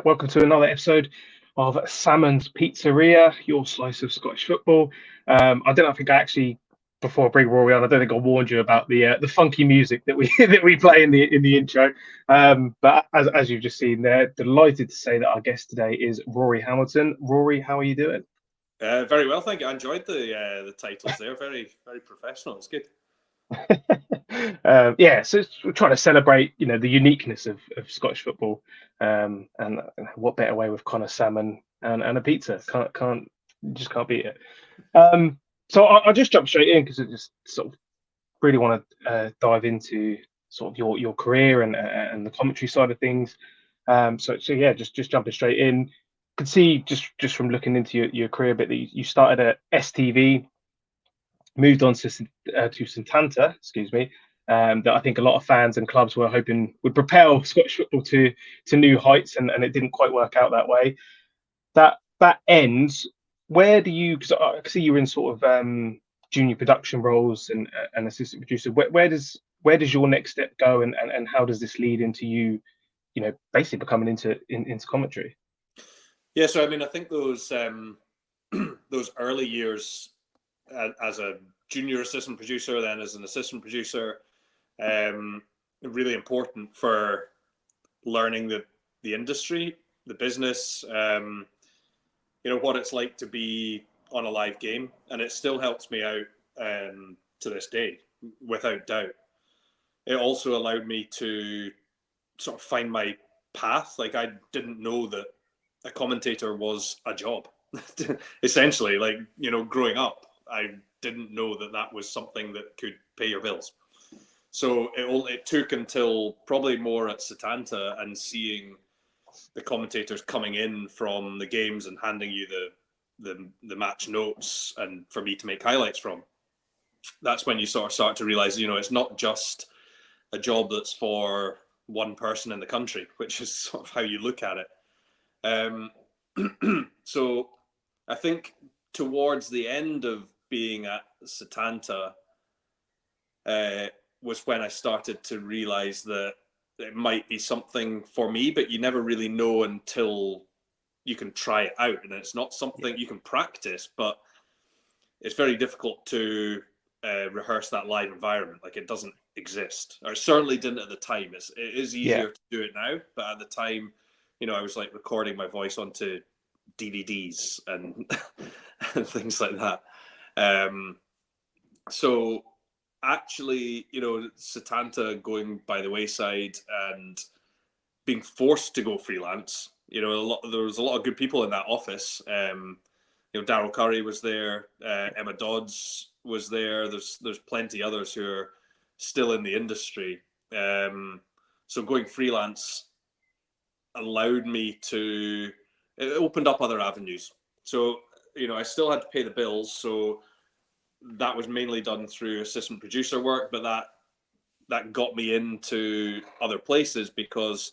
Welcome to another episode of Salmon's Pizzeria, your slice of Scottish football. I don't think I actually, before I bring Rory on, I don't think I warned you about the funky music that we that we play in the intro. But as you've just seen there, delighted to say that our guest today is Rory Hamilton. Rory, how are you doing? Very well, thank you. I enjoyed the titles there. Very, very professional. It's good. So we're trying to celebrate, the uniqueness of Scottish football, and what better way with Connor salmon and a pizza? Can't beat it. So I'll just jump straight in because I just sort of really want to dive into sort of your career and the commentary side of things. So yeah, just jumping straight in. Could see just from looking into your career a bit that you started at STV, moved on to Santanta, excuse me, that I think a lot of fans and clubs were hoping would propel Scottish football to new heights, and it didn't quite work out that way. That ends. Where do you? Because I see you're in sort of junior production roles and assistant producer. Where does your next step go, and how does this lead into you, basically becoming into commentary? Yeah, so I mean, I think those those early years as a junior assistant producer, then as an assistant producer, really important for learning the industry, the business, what it's like to be on a live game, and it still helps me out to this day, without doubt. It also allowed me to sort of find my path. Like, I didn't know that a commentator was a job. Essentially, growing up, I didn't know that was something that could pay your bills. So it took until probably more at Setanta and seeing the commentators coming in from the games and handing you the match notes and for me to make highlights from. That's when you sort of start to realize, it's not just a job that's for one person in the country, which is sort of how you look at it. So I think towards the end of being at Setanta was when I started to realize that it might be something for me, but you never really know until you can try it out. And it's not something you can practice, but it's very difficult to rehearse that live environment. Like, it doesn't exist, or it certainly didn't at the time. It is easier to do it now, but at the time, I was like recording my voice onto DVDs and and things like that. So actually, Setanta going by the wayside and being forced to go freelance, there was a lot of good people in that office. Daryl Curry was there, Emma Dodds was there. There's plenty others who are still in the industry. So going freelance allowed me it opened up other avenues. So, I still had to pay the bills. So that was mainly done through assistant producer work, but that got me into other places because,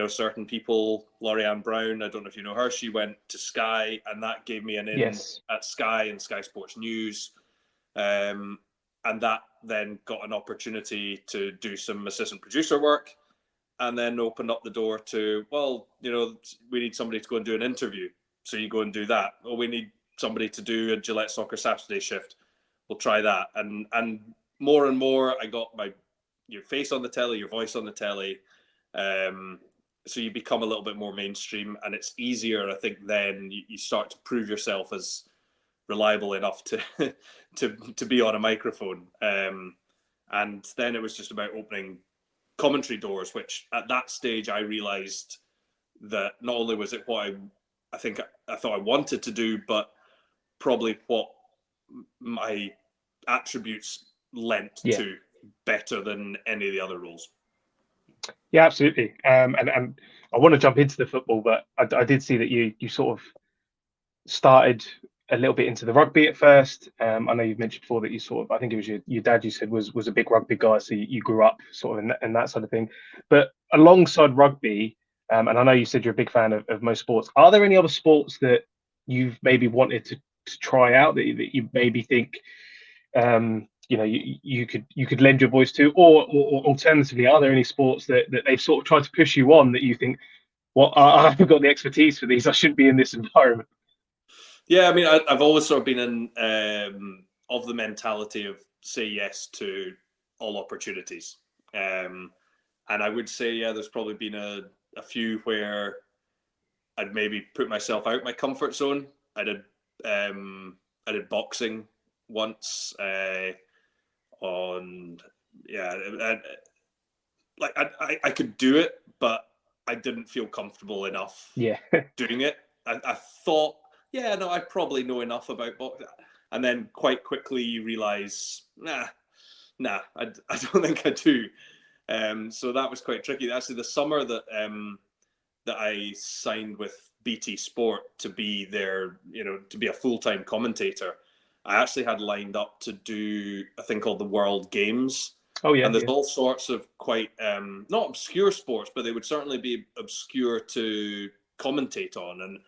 certain people, Laurie Brown, I don't know if you know her, she went to Sky, and that gave me an in at Sky and Sky Sports News. And that then got an opportunity to do some assistant producer work, and then opened up the door to, we need somebody to go and do an interview. So you go and do that. Or we need somebody to do a Gillette Soccer Saturday shift. We'll try that. And more and more, I got your face on the telly, your voice on the telly. So you become a little bit more mainstream, and it's easier, I think, then you start to prove yourself as reliable enough to to be on a microphone. And then it was just about opening commentary doors, which at that stage I realized that not only was it what I thought I wanted to do, but probably what my attributes lent to better than any of the other roles. Yeah, absolutely. And I want to jump into the football, but I did see that you sort of started a little bit into the rugby at first. I know you've mentioned before that you sort of, I think it was your dad you said was a big rugby guy, so you grew up sort of in that sort of thing. But alongside rugby, and I know you said you're a big fan of most sports, are there any other sports that you've maybe wanted to try out that you maybe think you could lend your voice to, or alternatively, are there any sports that they've sort of tried to push you on that you think, what I haven't got the expertise for these. I shouldn't be in this environment. Yeah, I mean, I've always sort of been in of the mentality of say yes to all opportunities, and I would say, yeah, there's probably been a few where I'd maybe put myself out my comfort zone. I did boxing once on yeah, like I could do it, but I didn't feel comfortable enough Yeah. doing it. I thought, yeah, no, I probably know enough about boxing, and then quite quickly you realize, I don't think I do. So that was quite tricky. Actually, the summer that I signed with BT Sport to be their, to be a full-time commentator, I actually had lined up to do a thing called the World Games. Oh yeah. And there's Yeah. all sorts of quite, not obscure sports, but they would certainly be obscure to commentate on.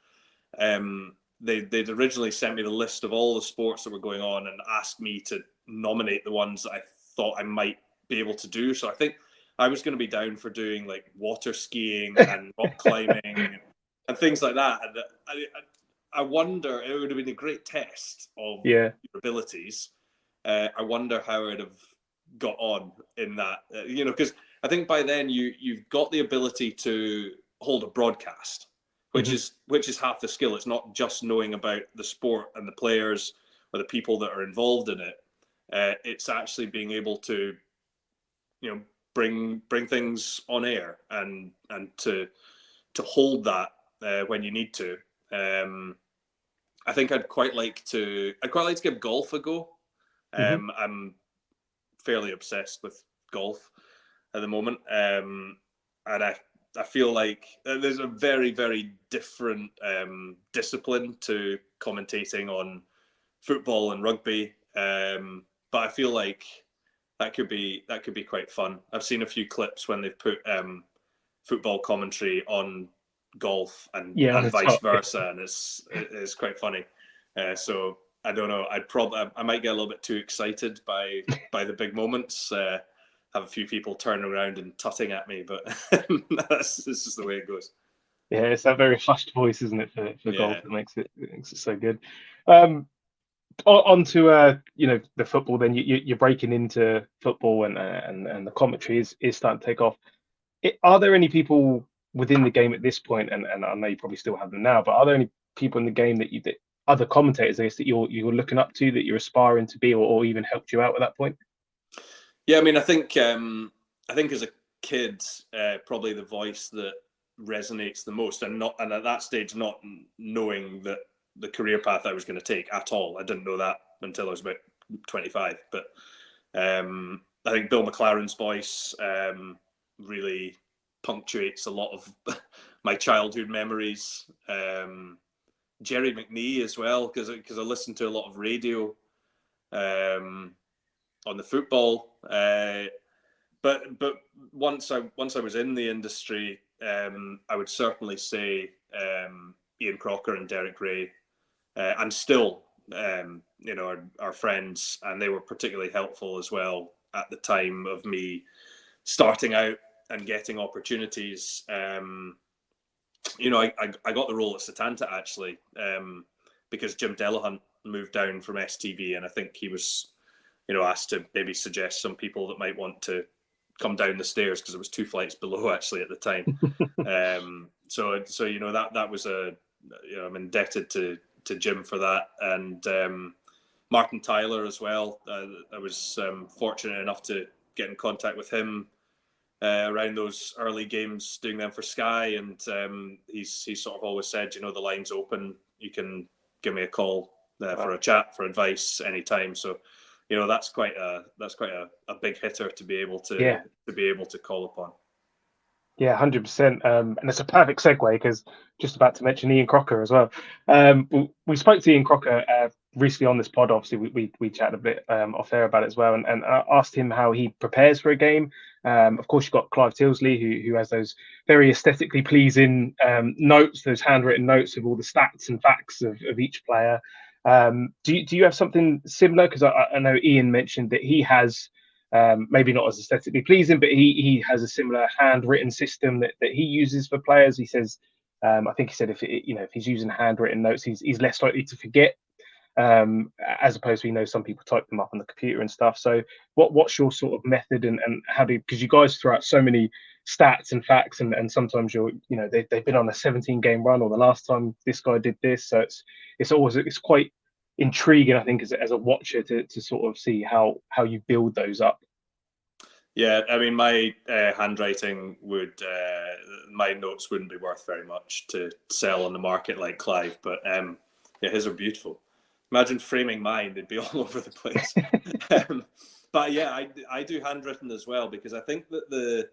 And they'd originally sent me the list of all the sports that were going on and asked me to nominate the ones that I thought I might be able to do. So I think I was going to be down for doing like water skiing and rock climbing and things like that. And I wonder, it would have been a great test of Yeah. your abilities. I wonder how I'd have got on in that, because I think by then you've got the ability to hold a broadcast, which Mm-hmm. is half the skill. It's not just knowing about the sport and the players or the people that are involved in it. It's actually being able to, bring things on air and to hold that when you need to. I think I'd quite like to give golf a go. Mm-hmm. I'm fairly obsessed with golf at the moment, and I feel like there's a very very different discipline to commentating on football and rugby, but I feel like that could be quite fun. I've seen a few clips when they've put football commentary on golf and Yeah. On the vice top. Yeah. versa, and it's quite funny. So I don't know. I might get a little bit too excited by the big moments. Have a few people turning around and tutting at me, but this is the way it goes. Yeah, it's that very hushed voice, isn't it, for golf Yeah. that makes it so good. On to the football. Then you're breaking into football, and the commentary is starting to take off. Are there any people within the game at this point, and I know you probably still have them now, but are there any people in the game that other commentators, I guess, that you're looking up to, that you're aspiring to be, or even helped you out at that point? Yeah, I mean, I think as a kid, probably the voice that resonates the most, and at that stage, not knowing that the career path I was going to take at all. I didn't know that until I was about 25. But I think Bill McLaren's voice really punctuates a lot of my childhood memories. Jerry McNee as well, because I listened to a lot of radio on the football. But once I was in the industry, I would certainly say Ian Crocker and Derek Ray, and still, our friends, and they were particularly helpful as well at the time of me starting out and getting opportunities. I got the role at Setanta actually, because Jim Delahunt moved down from STV, and I think he was, asked to maybe suggest some people that might want to come down the stairs, because it was 2 flights below actually at the time. So that was I'm indebted to Jim for that, and Martin Tyler as well. I was fortunate enough to get in contact with him around those early games, doing them for Sky, and he's sort of always said, the line's open. You can give me a call for a chat, for advice anytime. So, that's quite a big hitter to be able to call upon. Yeah, 100%. And it's a perfect segue, because just about to mention Ian Crocker as well. We spoke to Ian Crocker recently on this pod. Obviously, we chatted a bit off air about it as well, and I asked him how he prepares for a game. Of course, you've got Clive Tilsley, who has those very aesthetically pleasing notes, those handwritten notes of all the stats and facts of each player. Do you have something similar? Because I know Ian mentioned that he has Maybe not as aesthetically pleasing, but he has a similar handwritten system that he uses for players. He says, I think he said if he's using handwritten notes, he's less likely to forget, as opposed to some people type them up on the computer and stuff. So what's your sort of method, and how do, because you guys throw out so many stats and facts, and sometimes they've been on a 17-game run, or the last time this guy did this, so it's quite intriguing, I think, as a watcher to sort of see how you build those up. Yeah, I mean, my handwriting my notes wouldn't be worth very much to sell on the market like Clive, but yeah, his are beautiful. Imagine framing mine; they'd be all over the place. But yeah, I do handwritten as well, because I think that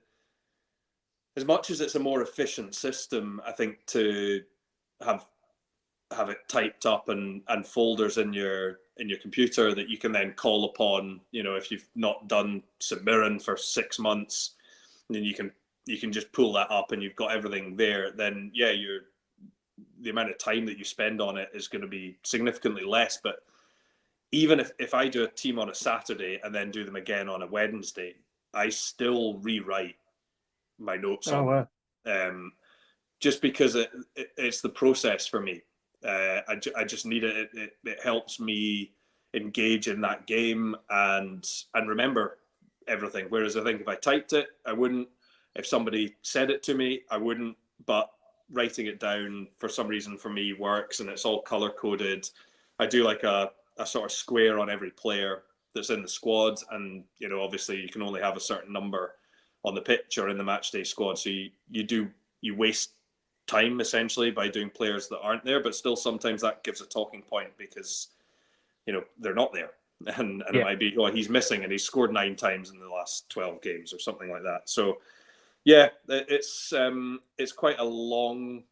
as much as it's a more efficient system, I think to have it typed up and folders in your computer that you can then call upon, if you've not done St Mirren for 6 months, then you can just pull that up and you've got everything there. Then yeah, the amount of time that you spend on it is going to be significantly less. But even if I do a team on a Saturday and then do them again on a Wednesday, I still rewrite my notes on them, just because it's the process for me. I just need it. It helps me engage in that game and remember everything. Whereas I think if I typed it, I wouldn't. If somebody said it to me, I wouldn't. But writing it down for some reason for me works, and it's all color coded. I do like a sort of square on every player that's in the squad, and obviously you can only have a certain number on the pitch or in the matchday squad. So you waste time essentially by doing players that aren't there, but still sometimes that gives a talking point because they're not there, and it might be, he's missing and he's scored 9 times in the last 12 games or something like that. So yeah, it's quite a long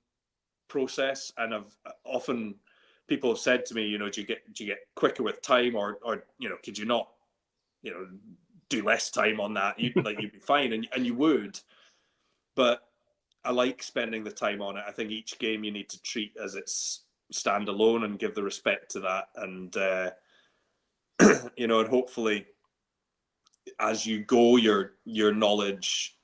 process, and I've often people have said to me, do you get quicker with time, or could you not do less time on that? You'd be fine, and you would, but I like spending the time on it. I think each game you need to treat as its standalone and give the respect to that. And, and hopefully as you go, your knowledge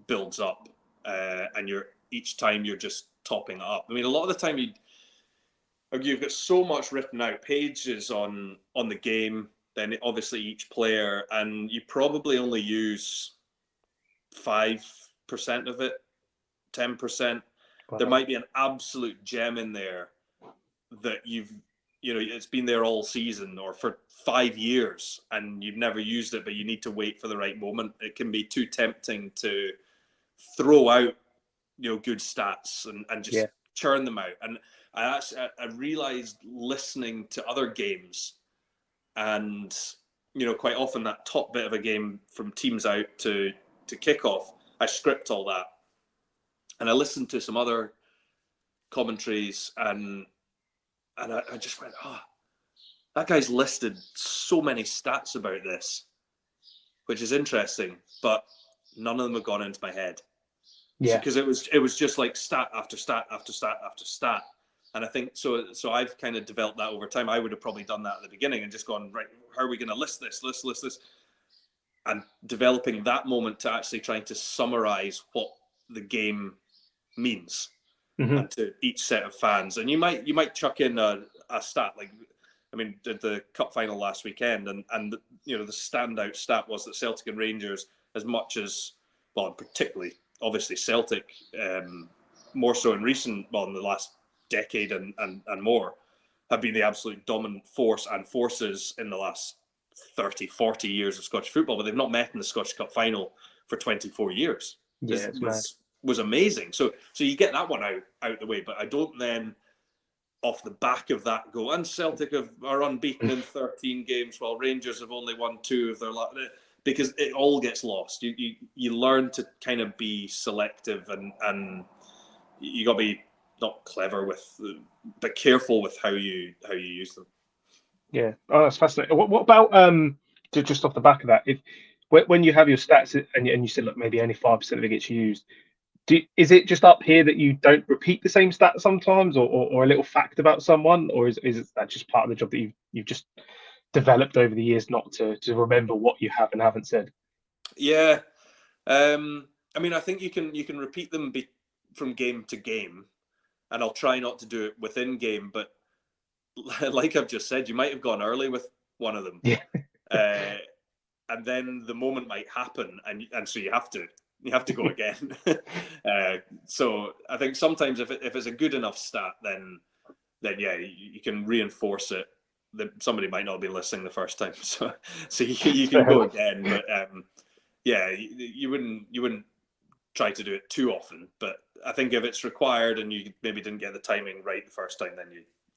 builds up, and each time you're just topping it up. I mean, a lot of the time you've got so much written out, pages on the game, then obviously each player, and you probably only use 5% of it, 10%. Wow. There might be an absolute gem in there that it's been there all season or for 5 years and you've never used it, but you need to wait for the right moment. It can be too tempting to throw out good stats and just churn them out. And I realized listening to other games, and quite often that top bit of a game from teams out to kickoff, I script all that. And I listened to some other commentaries, and I just went, that guy's listed so many stats about this, which is interesting, but none of them have gone into my head. Yeah, because it was just like stat after stat after stat after stat, and I think so I've kind of developed that over time. I would have probably done that at the beginning and just gone, right, how are we going to list this, and developing that moment to actually trying to summarize what the game means, and to each set of fans. And you might chuck in a stat, like, I mean, the cup final last weekend, and the standout stat was that Celtic and Rangers, as much as, well, particularly obviously Celtic, more so in in the last decade and more, have been the absolute dominant force and forces in the last 30, 40 years of Scottish football, but they've not met in the Scottish Cup final for 24 years. Yeah, was amazing. So you get that one out the way, but I don't then off the back of that go, and Celtic are unbeaten in 13 games while Rangers have only won 2 of their last, because it all gets lost. You learn to kind of be selective, and you got to be not clever but careful with how you use them. Yeah, that's fascinating. What about just off the back of that, when you have your stats and you said, look, maybe only 5% of it gets used, is it just up here that you don't repeat the same stat sometimes, or a little fact about someone, or is that just part of the job that you've just developed over the years not to remember what you have and haven't said. Yeah, I mean, I think you can repeat them from game to game, and I'll try not to do it within game. But like I've just said, you might have gone early with one of them, Yeah, uh, and then the moment might happen, and so you have to go again. So I think sometimes if it's a good enough stat, then yeah, you can reinforce it. That somebody might not have been listening the first time, so you can fair go enough. again. But yeah, you wouldn't try to do it too often. But I think if it's required and you maybe didn't get the timing right the first time, then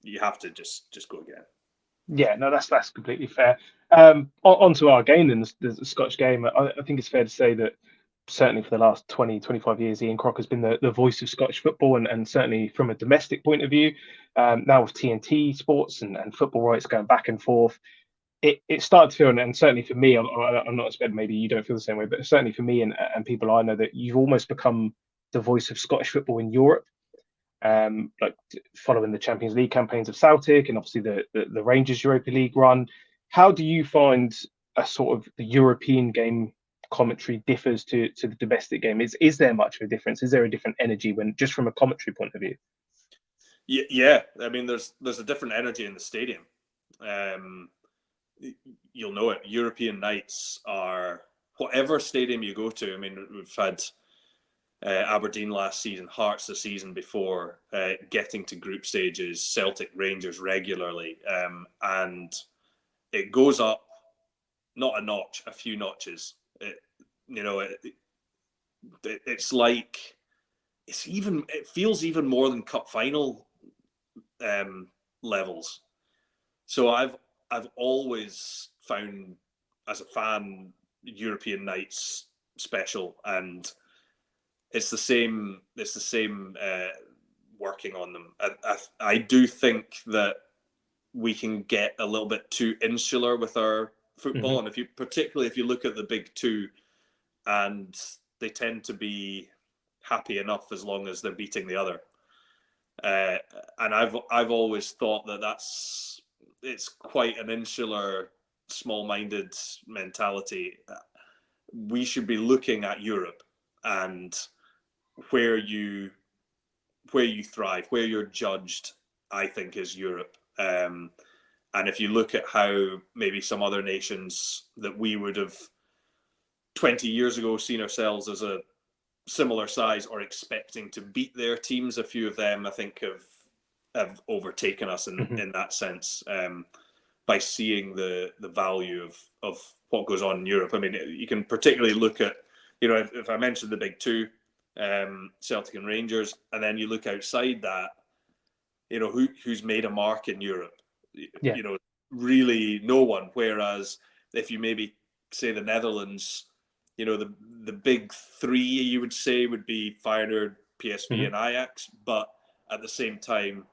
you have to just go again. Yeah, no, that's completely fair. Onto our game then, the Scotch game. I think it's fair to say that certainly for the last 20, 25 years, Ian Crock has been the voice of Scottish football, and certainly from a domestic point of view, now with TNT Sports and football rights going back and forth, it started to feel, and certainly for me, I'm not expecting maybe you don't feel the same way, but certainly for me and people I know, that you've almost become the voice of Scottish football in Europe, like following the Champions League campaigns of Celtic and obviously the Rangers Europa League run. How do you find a sort of the European game commentary differs to the domestic game? Is there much of a difference? Is there a different energy when just from a commentary point of view? Yeah. I mean, there's a different energy in the stadium. Um, you'll know it. European nights are whatever stadium you go to. I mean, we've had Aberdeen last season, Hearts the season before, getting to group stages, Celtic, Rangers regularly, and it goes up not a notch, a few notches. It's like it feels even more than cup final um, levels. So I've always found as a fan European nights special, and it's the same. It's the same working on them. I do think that we can get a little bit too insular with our football, Hmm. and particularly if you look at the big two, and they tend to be happy enough as long as they're beating the other. Uh, and I've always thought it's quite an insular, small-minded mentality. We should be looking at Europe and where you where you thrive, where you're judged. I think is Europe. And if you look at how maybe some other nations that we would have 20 years ago seen ourselves as a similar size or expecting to beat their teams, a few of them I think have overtaken us Hmm. in that sense, by seeing the value of what goes on in Europe. I mean, you can particularly look at, if I mentioned the big two, Celtic and Rangers, and then you look outside that, who's made a mark in Europe, Yeah. really no one. Whereas if you maybe say the Netherlands, the big three you would say would be Feyenoord, PSV, Hmm. and Ajax, but at the same time,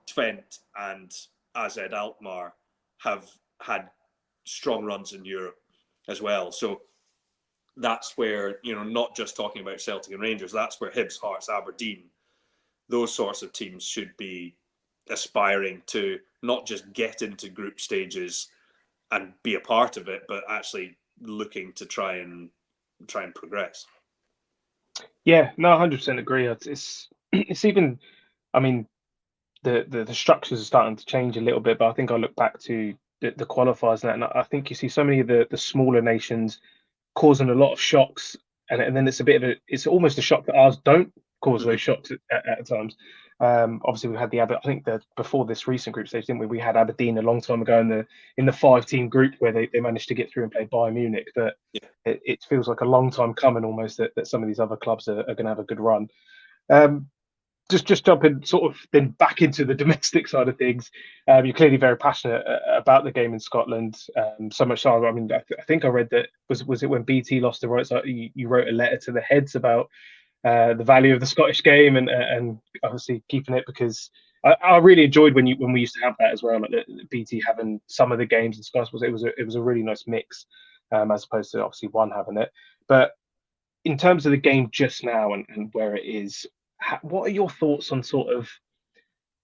Twente and AZ Alkmaar have had strong runs in Europe as well. So that's where, not just talking about Celtic and Rangers, that's where Hibs, Hearts, Aberdeen, those sorts of teams should be aspiring to not just get into group stages and be a part of it, but actually looking to try and progress. Yeah, no, 100% agree. It's even, I mean, the structures are starting to change a little bit, but I think I look back to the qualifiers and I think you see so many of the smaller nations causing a lot of shocks, and then it's a bit of it's almost a shock that ours don't cause Mm-hmm. those shocks at times. Obviously, we had I think that before this recent group stage, didn't we? We had Aberdeen a long time ago in the 5-team group where they managed to get through and play Bayern Munich, but Yeah. it feels like a long time coming almost that some of these other clubs are going to have a good run. Um, just jumping sort of then back into the domestic side of things. You're clearly very passionate about the game in Scotland. So much so, I mean, I think I read that was it when BT lost the rights? You wrote a letter to the heads about the value of the Scottish game and obviously keeping it because I really enjoyed when we used to have that as well, like the BT having some of the games in Sky Sports. It was a really nice mix, as opposed to obviously one having it. But in terms of the game just now and where it is, what are your thoughts on sort of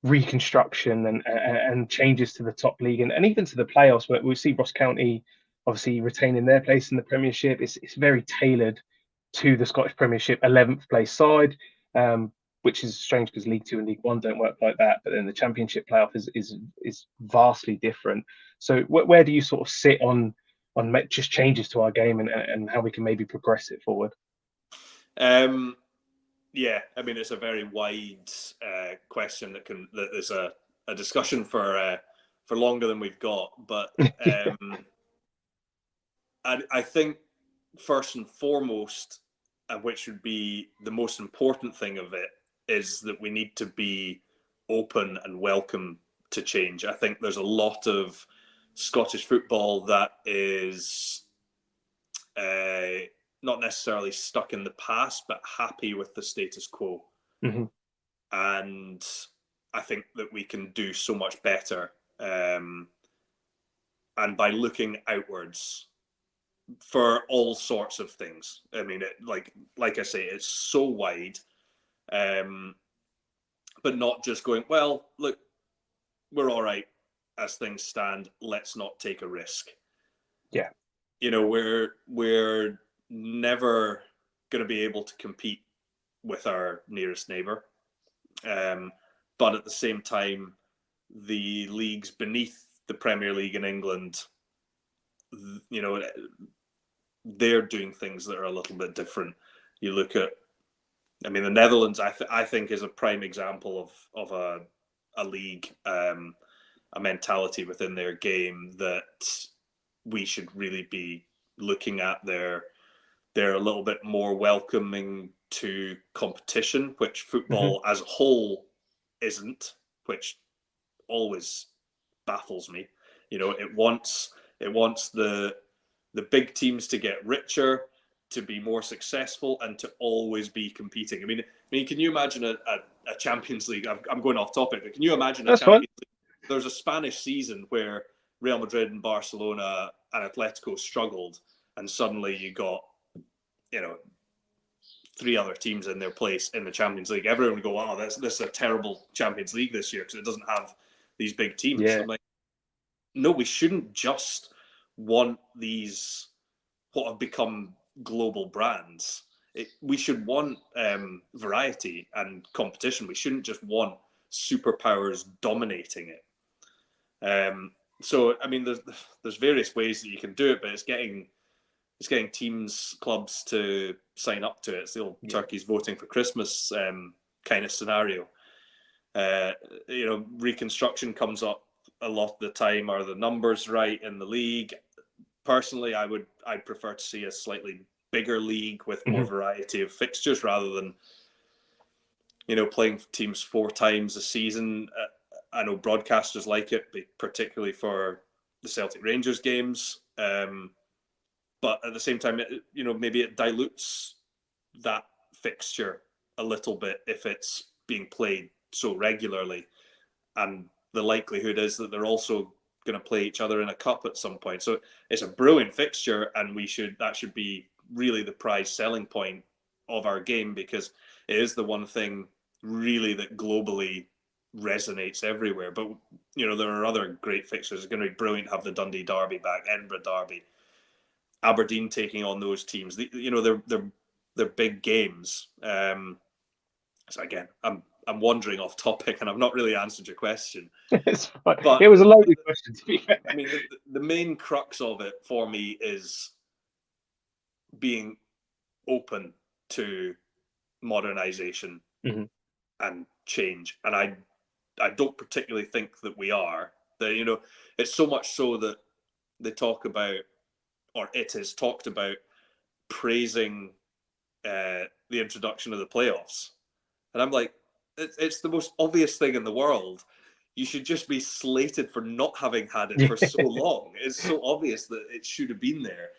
reconstruction and changes to the top league and even to the playoffs. Where we see Ross County obviously retaining their place in the Premiership. It's very tailored to the Scottish Premiership 11th place side, which is strange because League Two and League One don't work like that. But then the Championship playoff is vastly different. So where do you sort of sit on just changes to our game and how we can maybe progress it forward? Yeah, I mean it's a very wide question that is a discussion for longer than we've got. But I think first and foremost, and which would be the most important thing of it, is that we need to be open and welcome to change. I think there's a lot of Scottish football that is not necessarily stuck in the past, but happy with the status quo. Mm-hmm. And I think that we can do so much better. And by looking outwards for all sorts of things. I mean, like I say, it's so wide, but not just going, well, look, we're all right as things stand. Let's not take a risk. Yeah. You know, we're never going to be able to compete with our nearest neighbour. But at the same time, the leagues beneath the Premier League in England, you know, they're doing things that are a little bit different. You look at, I mean, the Netherlands, I think is a prime example of a league, a mentality within their game that we should really be looking at. They're a little bit more welcoming to competition, which football as a whole isn't, which always baffles me. You know, it wants the big teams to get richer, to be more successful, and to always be competing. I mean, can you imagine a Champions League? I'm going off topic, but can you imagine a Champions League? There's a Spanish season where Real Madrid and Barcelona and Atletico struggled, and suddenly you got, you know, 3 other teams in their place in the Champions League. Everyone would go, "Wow, this is a terrible Champions League this year because it doesn't have these big teams." Yeah. I'm like, no, we shouldn't just want these what have become global brands. We should want variety and competition. We shouldn't just want superpowers dominating it. So, I mean, there's various ways that you can do it, but it's getting teams, clubs to sign up to it. It's the old turkeys voting for Christmas kind of scenario. You know, reconstruction comes up a lot of the time. Are the numbers right in the league? Personally, I'd prefer to see a slightly bigger league with more variety of fixtures rather than, you know, playing teams 4 times a season. I know broadcasters like it, particularly for the Celtic Rangers games. But at the same time, you know, maybe it dilutes that fixture a little bit if it's being played so regularly. And the likelihood is that they're also going to play each other in a cup at some point. So it's a brilliant fixture, and that should be really the prize selling point of our game, because it is the one thing really that globally resonates everywhere. But, you know, there are other great fixtures. It's going to be brilliant to have the Dundee Derby back, Edinburgh Derby, Aberdeen taking on those teams. You know, they're big games. So again, I'm wandering off topic, and I've not really answered your question. It's fine. But It was a loaded question, to be fair. I mean, the main crux of it for me is being open to modernization and change, and I don't particularly think that we are. That, you know, it's so much so that they talk about, or it is talked about, praising the introduction of the playoffs, and I'm like, it's the most obvious thing in the world. You should just be slated for not having had it for so long. It's so obvious that it should have been there.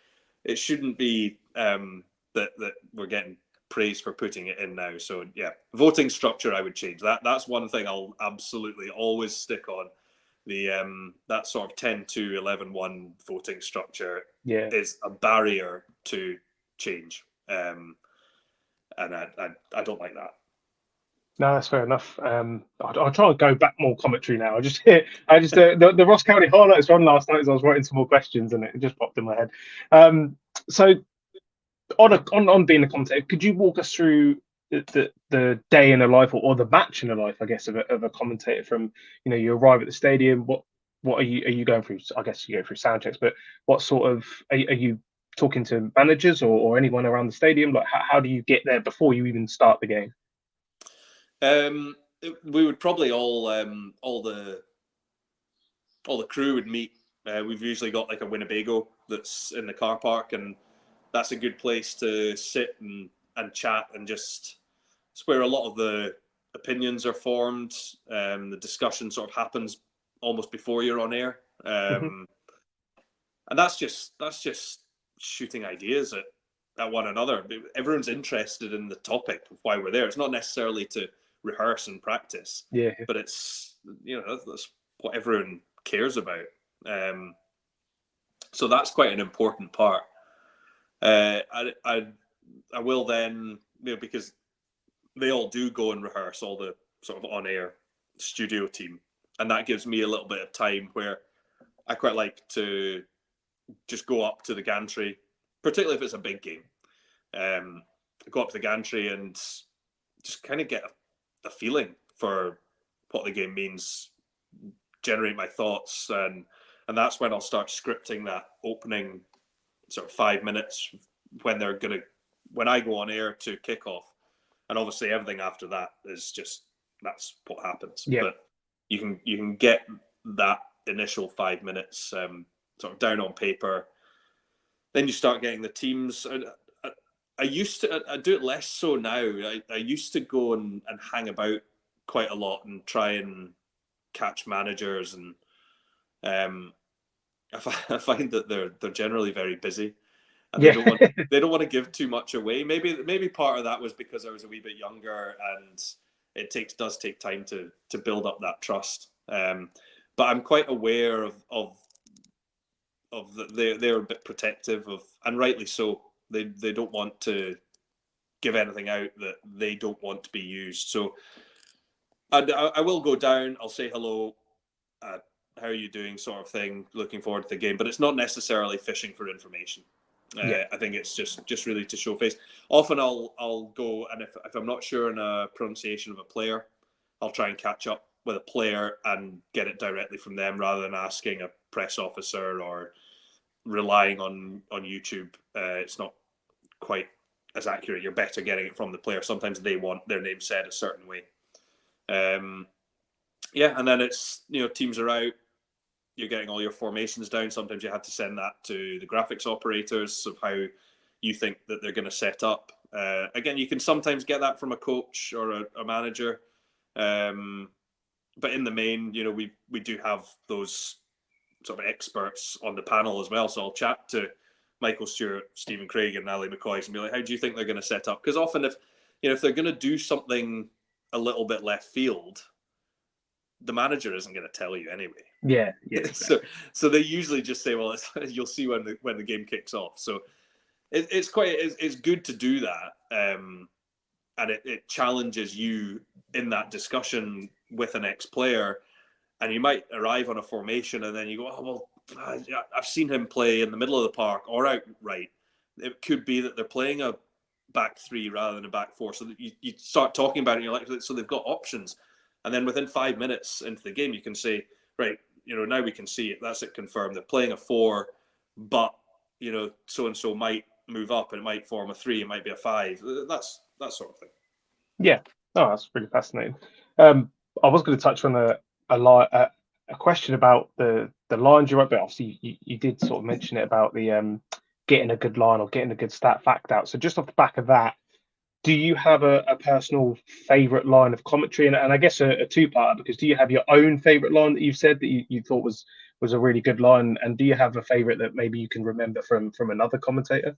It shouldn't be that we're getting praise for putting it in now. So yeah, voting structure I would change. That's one thing I'll absolutely always stick on. The that sort of 10-2, 11-1 voting structure is a barrier to change, and I don't like that. No, that's fair enough. I'll try and go back more commentary now. The Ross County highlights were on last night as I was writing some more questions, and it just popped in my head. So on being a commentator, could you walk us through the day in the life, or the match in the life, I guess, of a commentator? From, you arrive at the stadium. What are you going through? I guess you go through sound checks, but what sort of are you talking to managers, or anyone around the stadium? Like, how do you get there before you even start the game? We would probably all the crew would meet. We've usually got like a Winnebago that's in the car park, and that's a good place to sit and chat, and just it's where a lot of the opinions are formed. The discussion sort of happens almost before you're on air, Mhm. and that's just shooting ideas at one another. Everyone's interested in the topic of why we're there. It's not necessarily to rehearse and practice, Yeah. but it's that's what everyone cares about. So that's quite an important part. I will then, because they all do go and rehearse, all the sort of on air studio team, and that gives me a little bit of time where I quite like to just go up to the gantry, particularly if it's a big game. Go up to the gantry and just kind of get a feeling for what the game means, generate my thoughts, and that's when I'll start scripting that opening sort of 5 minutes when I go on air to kick off, and obviously everything after that is just that's what happens. Yeah. But you can get that initial 5 minutes sort of down on paper. Then you start getting the teams. I used to. I do it less so now. I used to go and hang about quite a lot and try and catch managers, and um, I find that they're generally very busy, and they Yeah. don't want they don't want to give too much away. Maybe part of that was because I was a wee bit younger, and it does take time to build up that trust. But I'm quite aware of that they're a bit protective of, and rightly so. They don't want to give anything out that they don't want to be used. So I will go down. I'll say hello. Uh, how are you doing? Sort of thing. Looking forward to the game, but it's not necessarily fishing for information. Yeah. I think it's just really to show face. Often I'll go, and if I'm not sure in a pronunciation of a player, I'll try and catch up with a player and get it directly from them rather than asking a press officer or relying on YouTube. It's not quite as accurate. You're better getting it from the player. Sometimes they want their name said a certain way. Yeah, and then it's teams are out. You're getting all your formations down. Sometimes you have to send that to the graphics operators of how you think that they're going to set up. Again, you can sometimes get that from a coach or a manager, but in the main, we do have those sort of experts on the panel as well. So I'll chat to Michael Stewart, Stephen Craig, and Ali McCoy and be like, "How do you think they're going to set up?" Because often, if they're going to do something a little bit left field, the manager isn't going to tell you anyway. Yeah. Yeah. Exactly. So they usually just say, "Well, you'll see when the game kicks off." So it's good to do that, and it challenges you in that discussion with an ex-player, and you might arrive on a formation, and then you go, "Oh well, I've seen him play in the middle of the park or outright." It could be that they're playing a back three rather than a back four, so that you start talking about it, and you're like, so they've got options, and then within 5 minutes into the game, you can say, right, now we can see it. That's it confirmed. They're playing a four, but so and so might move up, and it might form a three. It might be a five. That's that sort of thing. Yeah. Oh, that's really fascinating. I was going to touch on a question about the lines you wrote, but obviously you did sort of mention it about the getting a good line or getting a good stat fact out. So just off the back of that, do you have a personal favorite line of commentary? And I guess a two-parter, because do you have your own favorite line that you've said that you thought was a really good line, and do you have a favorite that maybe you can remember from another commentator?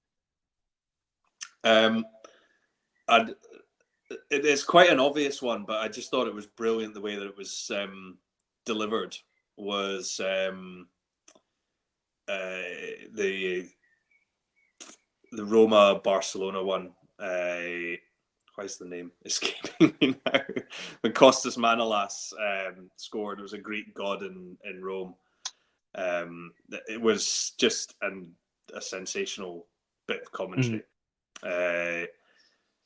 Um, I'd, it's quite an obvious one, but I just thought it was brilliant the way that it was delivered. Was the Roma Barcelona one, why is the name escaping me now? When Kostas Manolas scored, it was a Greek god in Rome. It was just a sensational bit of commentary.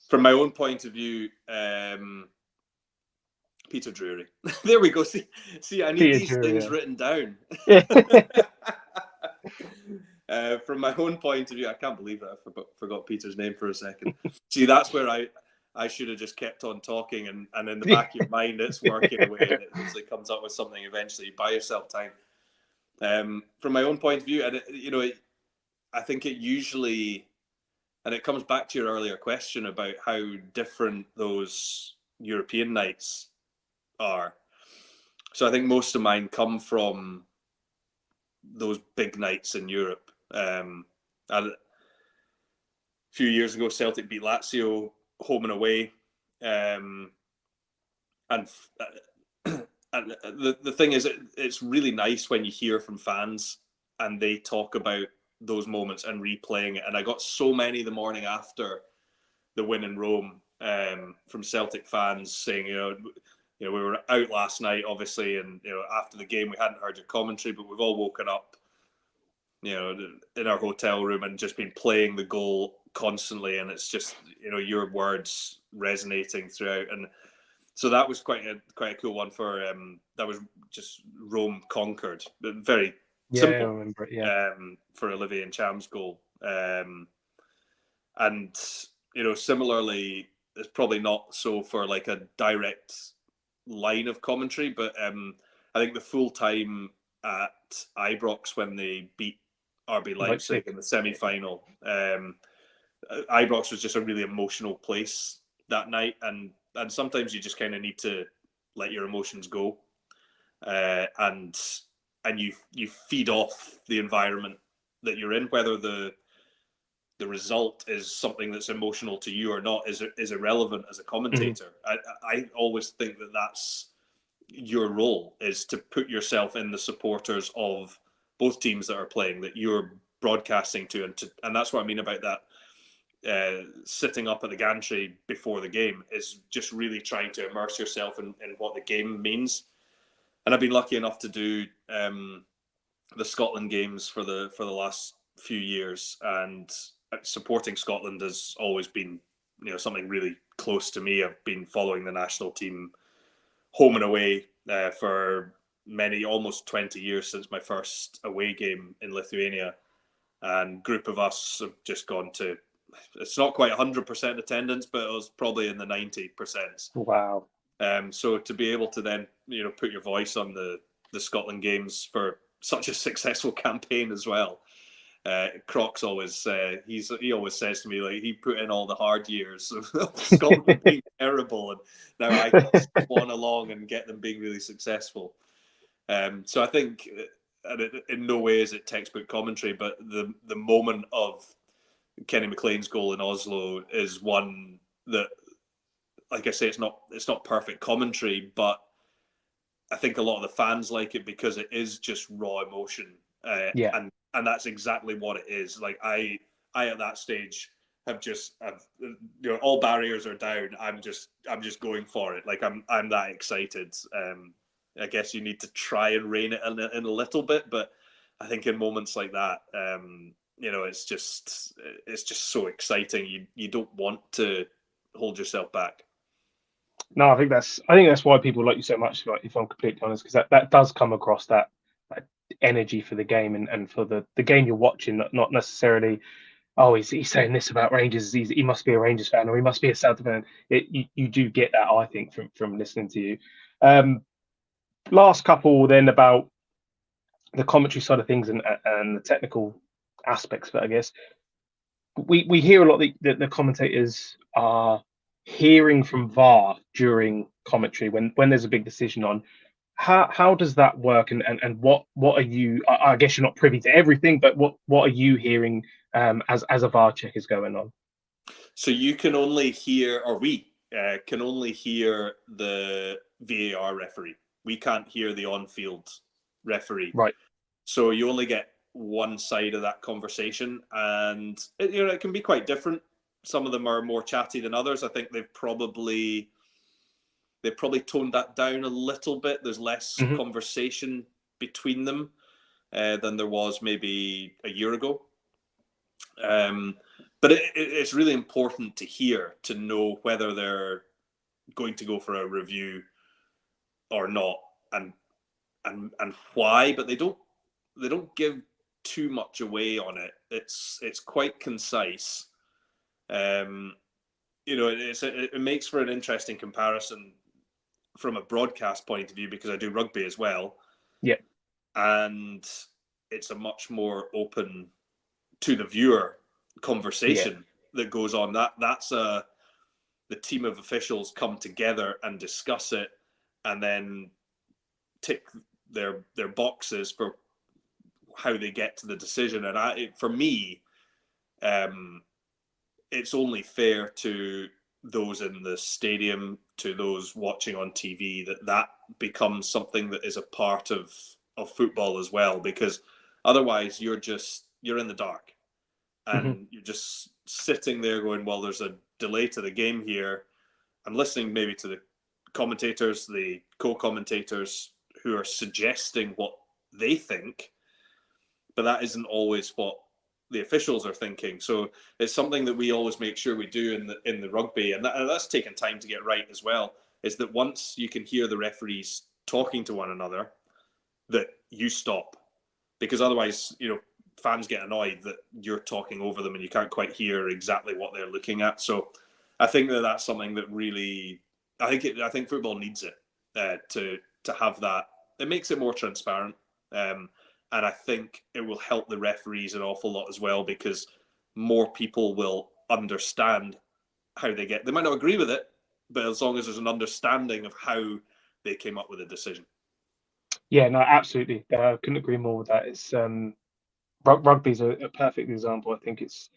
From my own point of view, Peter Drury. There we go. See, I need Peter these Drury, things yeah. written down. From my own point of view, I can't believe that I forgot Peter's name for a second. See, that's where I should have just kept on talking, and in the back of your mind, it's working away, and it usually comes up with something eventually. Buy yourself time. From my own point of view, and I think it usually, and it comes back to your earlier question about how different those European nights are. So I think most of mine come from those big nights in Europe. A few years ago, Celtic beat Lazio home and away, and the thing is, it's really nice when you hear from fans and they talk about those moments and replaying it. And I got so many the morning after the win in Rome from Celtic fans saying, we were out last night, obviously, and after the game we hadn't heard your commentary, but we've all woken up, in our hotel room and just been playing the goal constantly, and it's just your words resonating throughout. And so that was quite a cool one for that was just Rome conquered, but very simple. I remember it, yeah. For Olivier Ncham's goal, and similarly, it's probably not so for like a direct line of commentary, but I think the full time at Ibrox when they beat RB Leipzig in the semi-final, Ibrox was just a really emotional place that night, and sometimes you just kind of need to let your emotions go, and you feed off the environment that you're in, whether the result is something that's emotional to you or not is irrelevant as a commentator. I always think that that's your role, is to put yourself in the supporters of both teams that are playing, that you're broadcasting to, and that's what I mean about that. Sitting up at the gantry before the game is just really trying to immerse yourself in what the game means. And I've been lucky enough to do the Scotland games for the last few years, and supporting Scotland has always been something really close to me. I've been following the national team home and away for almost 20 years since my first away game in Lithuania, and group of us have just gone to, it's not quite 100% attendance, but it was probably in the 90%. Wow. So to be able to then put your voice on the Scotland games for such a successful campaign as well. Croc's always he always says to me, like, he put in all the hard years of Scotland being terrible, and now I can swan along and get them being really successful. So I think, in no way is it textbook commentary, but the moment of Kenny McLean's goal in Oslo is one that, like I say, it's not perfect commentary, but I think a lot of the fans like it because it is just raw emotion. And that's exactly what it is. Like I at that stage have all barriers are down. I'm just going for it. Like I'm that excited. I guess you need to try and rein it in a little bit, but I think in moments like that, it's just so exciting. You don't want to hold yourself back. No, I think that's why people like you so much, like, if I'm completely honest, because that does come across, that energy for the game and for the game you're watching, not necessarily, oh, he's saying this about Rangers, he must be a Rangers fan, or he must be a Celtic fan. You do get that, I think, from listening to you. Last couple then about the commentary side of things and the technical aspects of it, I guess. We hear a lot that the commentators are hearing from VAR during commentary when there's a big decision on. How does that work, and what are you? I guess you're not privy to everything, but what are you hearing as a VAR check is going on? So you can only hear, or we can only hear the VAR referee. We can't hear the on-field referee. Right. So you only get one side of that conversation, and it can be quite different. some of them are more chatty than others. I think they've probably toned that down a little bit. There's less conversation between them than there was maybe a year ago. But it's really important to hear, to know whether they're going to go for a review or not, and why. But they don't give too much away on it. It's quite concise. It makes for an interesting comparison from a broadcast point of view, because I do rugby as well. Yeah. And it's a much more open to the viewer conversation that goes on. That's the team of officials come together and discuss it, and then tick their boxes for how they get to the decision. And for me, it's only fair to those in the stadium, to those watching on TV, that becomes something that is a part of football as well, because otherwise you're in the dark, and you're just sitting there going, well, there's a delay to the game here. I'm listening maybe to the commentators, the co-commentators, who are suggesting what they think, but that isn't always what the officials are thinking. So it's something that we always make sure we do in the rugby, and that's taken time to get right as well, is that once you can hear the referees talking to one another, that you stop, because otherwise, fans get annoyed that you're talking over them and you can't quite hear exactly what they're looking at. So I think that's something that really, I think football needs it, to have that. It makes it more transparent. And I think it will help the referees an awful lot as well, because more people will understand how they might not agree with it, but as long as there's an understanding of how they came up with a decision. Yeah, no, absolutely. Couldn't agree more with that. It's rugby's a perfect example. I think it's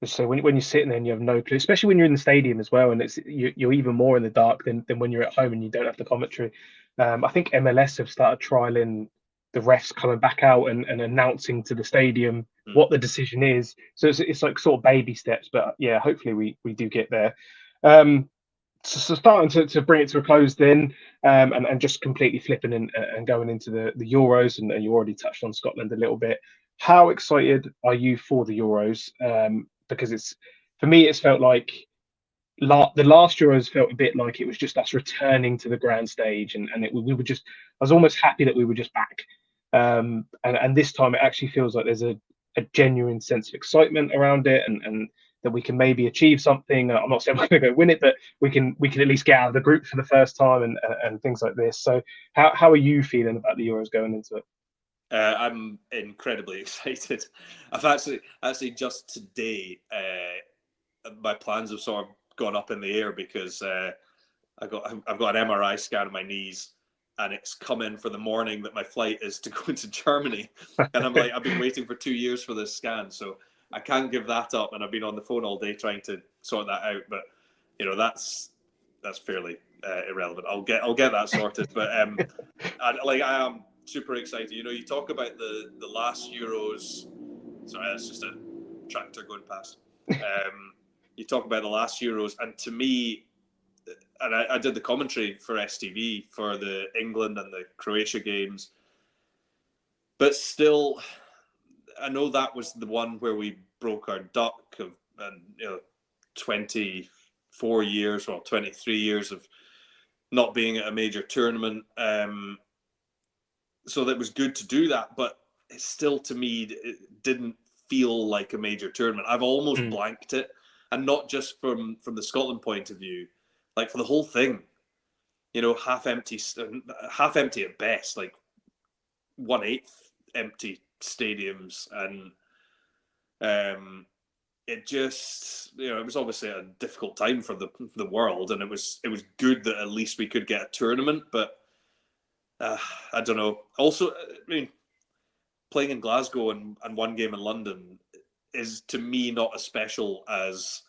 so when you're sitting there and you have no clue, especially when you're in the stadium as well, and you're even more in the dark than when you're at home and you don't have the commentary. I think MLS have started trialing the refs coming back out and announcing to the stadium what the decision is. So it's like sort of baby steps, but yeah, hopefully we do get there. So starting to bring it to a close then, and just completely flipping and going into the Euros, and you already touched on Scotland a little bit. How excited are you for the Euros? Because for me, it's felt like the last Euros felt a bit like it was just us returning to the grand stage, and we were just, I was almost happy that we were just back. And this time it actually feels like there's a genuine sense of excitement around it, and that we can maybe achieve something. I'm not saying we're going to go win it, but we can at least get out of the group for the first time, and things like this. So how are you feeling about the Euros going into it? I'm incredibly excited. I've actually just today, my plans have sort of gone up in the air, because I've got an MRI scan of my knees, and it's come in for the morning that my flight is to go into Germany. And I'm like, I've been waiting for 2 years for this scan, so I can't give that up. And I've been on the phone all day trying to sort that out. But that's fairly irrelevant. I'll get that sorted. But I am super excited. You talk about the last Euros. Sorry, that's just a tractor going past. You talk about the last Euros, and to me, and I did the commentary for STV for the England and the Croatia games, but still, I know that was the one where we broke our duck of 24 years, well, 23 years of not being at a major tournament. So that was good to do that, but it still, to me, it didn't feel like a major tournament. I've almost blanked it, and not just from the Scotland point of view, like for the whole thing. Half empty at best, like 1/8 empty stadiums, and it just, it was obviously a difficult time for the world, and it was good that at least we could get a tournament, but I don't know. Also, I mean, playing in Glasgow and one game in London is, to me, not as special as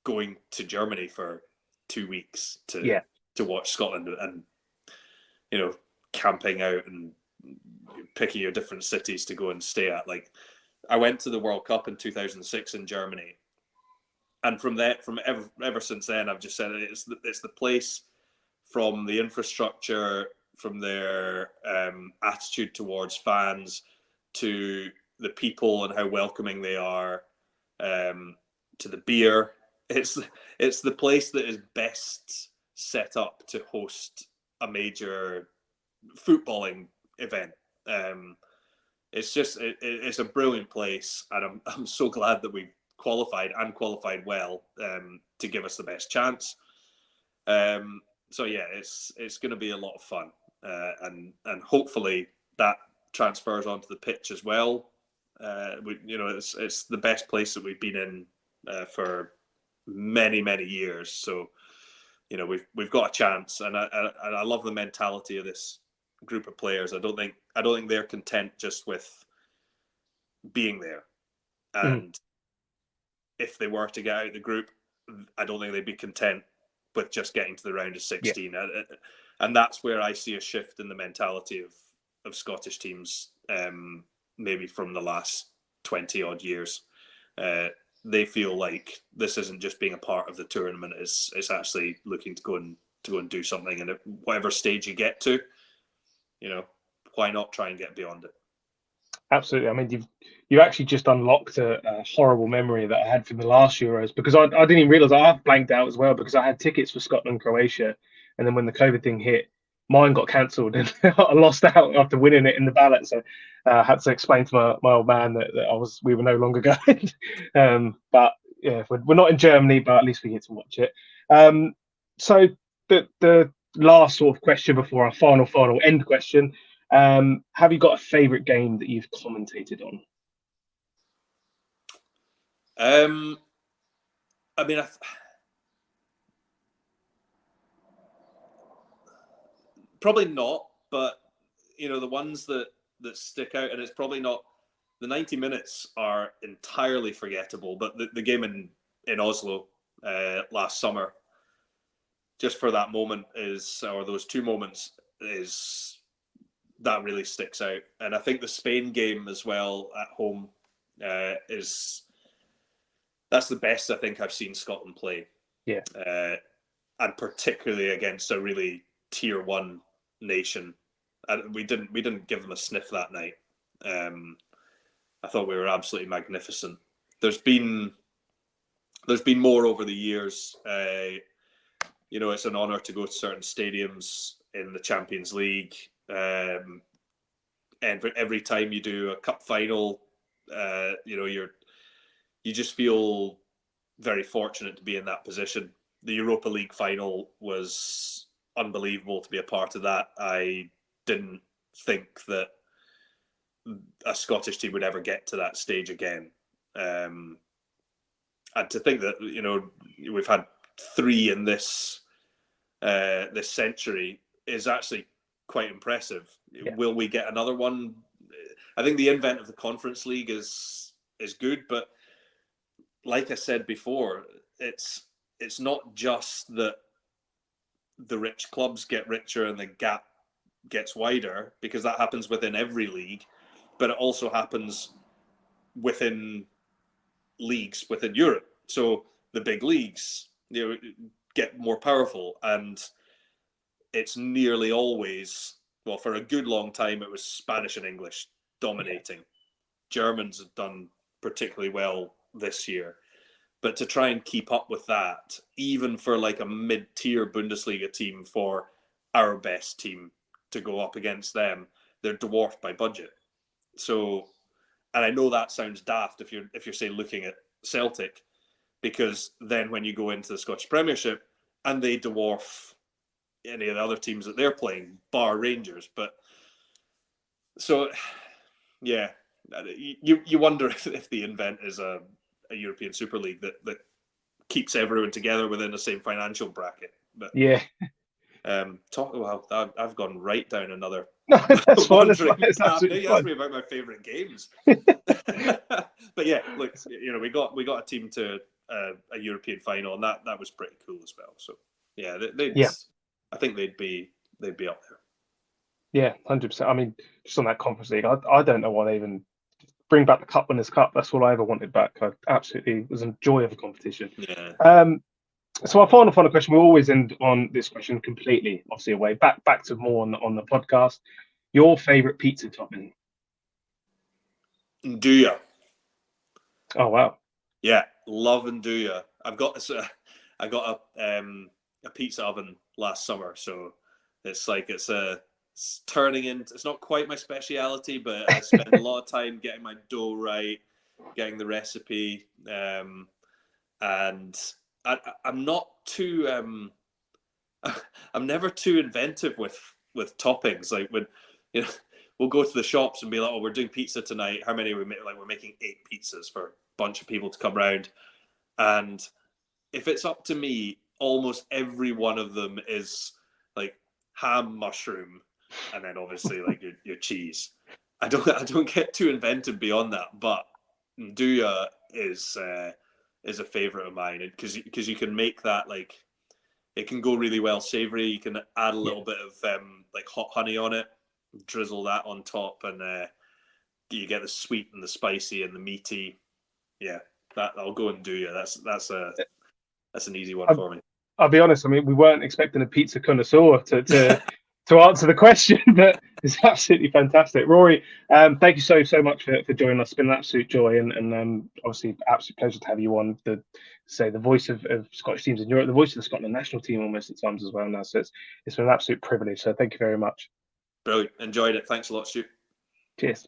going to Germany for 2 weeks to watch Scotland, and camping out and picking your different cities to go and stay at. Like, I went to the World Cup in 2006 in Germany, And from ever since then, I've just said it's the place, from the infrastructure, from their attitude towards fans, to the people and how welcoming they are, to the beer. It's the place that is best set up to host a major footballing event. It's a brilliant place, and I'm so glad that we qualified well, to give us the best chance. So yeah, it's going to be a lot of fun, and hopefully that transfers onto the pitch as well. It's the best place that we've been in for many years. So we've got a chance, and I love the mentality of this group of players. I don't think they're content just with being there, and if they were to get out of the group, I don't think they'd be content with just getting to the round of 16. Yeah. And that's where I see a shift in the mentality of Scottish teams, maybe from the last 20 odd years. They feel like this isn't just being a part of the tournament; it's actually looking to go and do something. And at whatever stage you get to, why not try and get beyond it? Absolutely. I mean, you actually just unlocked a horrible memory that I had from the last Euros, because I didn't even realise I blanked out as well, because I had tickets for Scotland, Croatia, and then when the COVID thing hit, mine got cancelled and I lost out after winning it in the ballot. So I had to explain to my old man that we were no longer going. But yeah, we're not in Germany, but at least we get to watch it. So the last sort of question before our final end question. Have you got a favourite game that you've commentated on? I mean, probably not, but the ones that stick out, and it's probably not. The 90 minutes are entirely forgettable, but the game in Oslo last summer, just for that moment or those two moments, that really sticks out. And I think the Spain game as well at home that's the best I think I've seen Scotland play. Yeah. And particularly against a really tier 1 nation. And we didn't give them a sniff that night. I thought we were absolutely magnificent. There's been more over the years. It's an honour to go to certain stadiums in the Champions League. And every time you do a cup final, you just feel very fortunate to be in that position. The Europa League final was unbelievable to be a part of that. I didn't think that a Scottish team would ever get to that stage again. And to think that, we've had 3 in this century is actually quite impressive. Yeah. Will we get another one? I think the invent of the Conference League is good, but like I said before, it's not just that the rich clubs get richer and the gap gets wider, because that happens within every league, but it also happens within leagues within Europe. So the big leagues, get more powerful, and it's nearly always, well, for a good long time, it was Spanish and English dominating. Germans have done particularly well this year. But to try and keep up with that, even for like a mid-tier Bundesliga team, for our best team to go up against them, they're dwarfed by budget. So, and I know that sounds daft if you're say looking at Celtic, because then when you go into the Scottish Premiership and they dwarf any of the other teams that they're playing, bar Rangers. But so, yeah, you wonder if the invent is a European Super League that keeps everyone together within the same financial bracket. But yeah, I've gone right down another. No, that's fine. It's absolutely you asked me about my favourite games. But yeah, look, we got a team to a European final, and that was pretty cool as well. So yeah, I think they'd be up there. Yeah, 100%. I mean, just on that Conference League, I don't know why they even bring back the Cup Winners' Cup. That's all I ever wanted back. I absolutely was a joy of a competition. Yeah. So our final question, we'll always end on this question completely, obviously away. Back to more on the podcast. Your favourite pizza topping? Nduja. Oh wow. Yeah, love Nduja. I've got this. I got a pizza oven last summer, so it's like it's turning into. It's not quite my speciality, but I spend a lot of time getting my dough right, getting the recipe, and I'm not too. I'm never too inventive with toppings. Like when you know, we'll go to the shops and be like, "Oh, we're doing pizza tonight. How many are we make?" Like we're making 8 pizzas for a bunch of people to come round, and if it's up to me, almost every one of them is like ham, mushroom, and then obviously like your cheese. I don't get too inventive beyond that, but Nduja is a favorite of mine because you can make that like it can go really well savory. You can add a little bit of like hot honey on it, drizzle that on top, and you get the sweet and the spicy and the meaty. Yeah, that I'll go and do. That's an easy one for me. I'll be honest. I mean, we weren't expecting a pizza connoisseur to answer the question, but it's absolutely fantastic. Rory, thank you so much for joining us. It's been an absolute joy, and obviously absolute pleasure to have you on the voice of Scottish teams in Europe, the voice of the Scotland national team almost at times as well now. So it's been an absolute privilege. So thank you very much. Brilliant. Enjoyed it. Thanks a lot, Stu. Cheers.